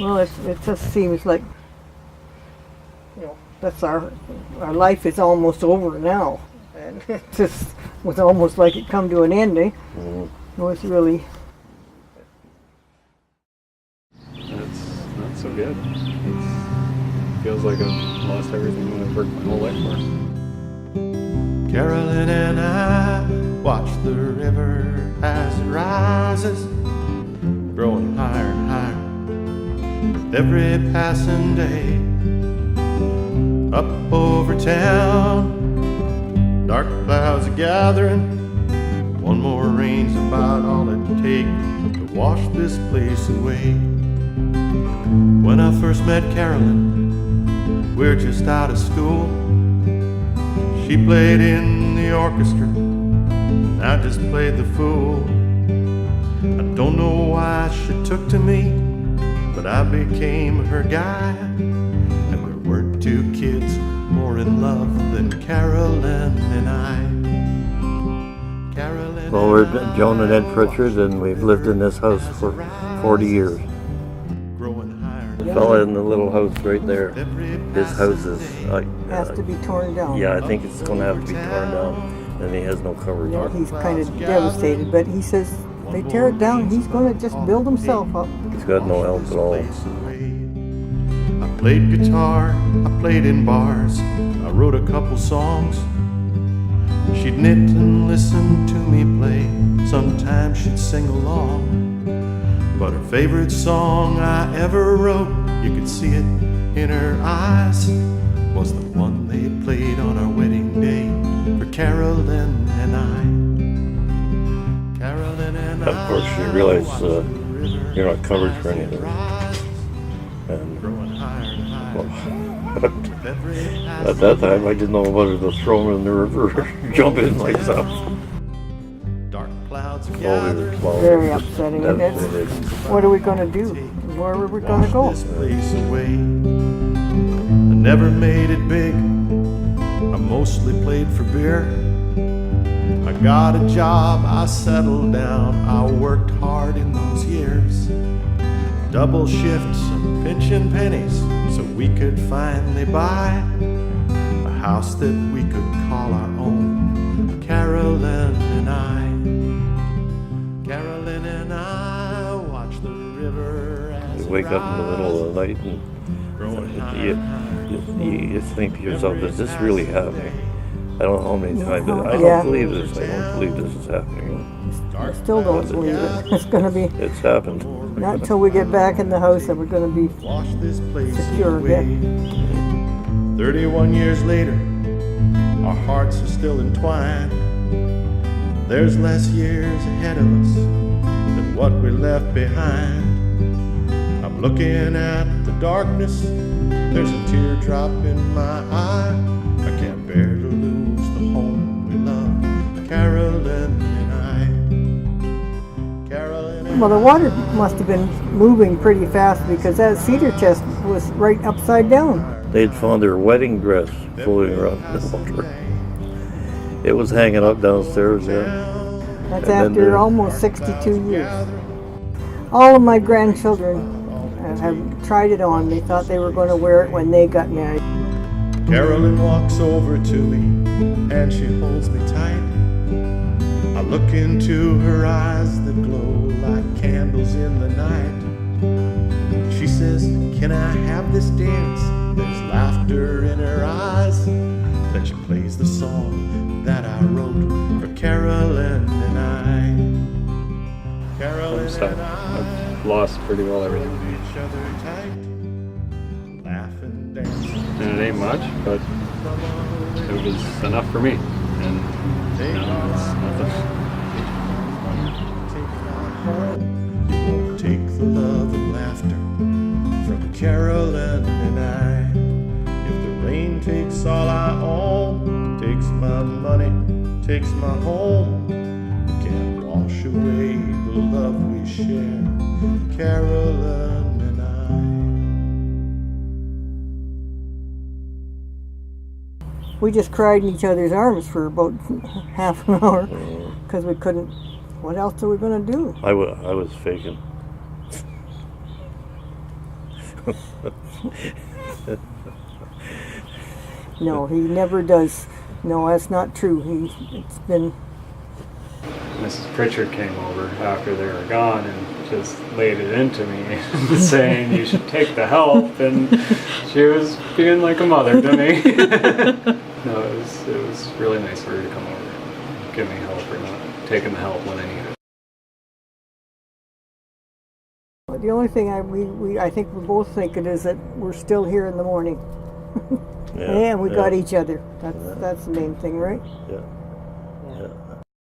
Well, it just seems like, that's our life is almost over now. And it just was almost like it come to an end, eh? Mm-hmm. It was really... It's not so good. It feels like I've lost everything that I've worked my whole life for. Carolyn and I watch the river as it rises, growing higher and higher with every passing day. Up over town, dark clouds are gathering. One more rain's about all it takes to wash this place away. When I first met Carolyn, we're just out of school. She played in the orchestra, and I just played the fool. I don't know why she took to me, but I became her guy. And there weren't two kids more in love than Carolyn and I. Carolyn Well, we're Joan and Ed Pritchard, and we've lived in this house for 40 years. The fella in the little house right there, his house is... has to be torn down. Yeah, I think it's going to have to be torn down, and he has no coverage. Yeah, he's kind of devastated, but he says they tear it down, he's going to just build himself up. He's got no help at all. I played guitar, I played in bars, I wrote a couple songs. She'd knit and listen to me play, sometimes she'd sing along. But her favorite song I ever wrote, you could see it in her eyes, was the one they played on our wedding day for Carolyn and I. Carolyn and I. Of course, you realize you're not covered for anything. And, well, at that time, I didn't know whether to throw him in the river or jump in myself. Very upsetting. What are we going to do? Where are we going to go? I never made it big. I mostly played for beer. I got a job, I settled down. I worked hard in those years. Double shifts and pinching pennies so we could finally buy a house that we could call our own. Carolyn and I. Carolyn and I watch the river as You wake up in the middle of the night and you think to yourself, is this really happening? I don't know how many times, I don't believe this, I don't believe this is happening. I still don't believe it. It's going to be... It's happened. Not until we get back in the house that we're going to be secure again. 31 years later, our hearts are still entwined. There's less years ahead of us than what we left behind. I'm looking at the darkness, there's a teardrop in my eye. I can't bear to lose the home we love, Carolyn and I. Carolyn and Well, the water must have been moving pretty fast because that cedar chest was right upside down. They'd found their wedding dress floating around in the water. It was hanging up downstairs, yeah. That's after almost 62 years. All of my grandchildren have tried it on. They thought they were going to wear it when they got married. Carolyn walks over to me and she holds me tight. I look into her eyes that glow like candles in the night. She says, "Can I have this dance?" There's laughter in her eyes. Then she plays the song that I wrote for Carolyn and I. Carolyn and I. I've lost pretty well everything. Each other tight, laugh and dance. And it ain't much, but it was enough for me. And now it's nothing. You won't take the love and laughter from Carolyn and I. If the rain takes all I own, takes my money, takes my home, you can't wash away the love we share, Carolyn and I. We just cried in each other's arms for about half an hour because we couldn't. What else are we going to do? I was faking. No, he never does. No, that's not true. It's been. Mrs. Pritchard came over after they were gone and just laid it into me, saying you should take the help, and she was being like a mother to me. No, it was really nice for her to come over and give me help, or not taking the help when I needed it. The only thing I think we're both thinking is that we're still here in the morning. Yeah, And we got yeah. each other. That's the main thing, right? Yeah.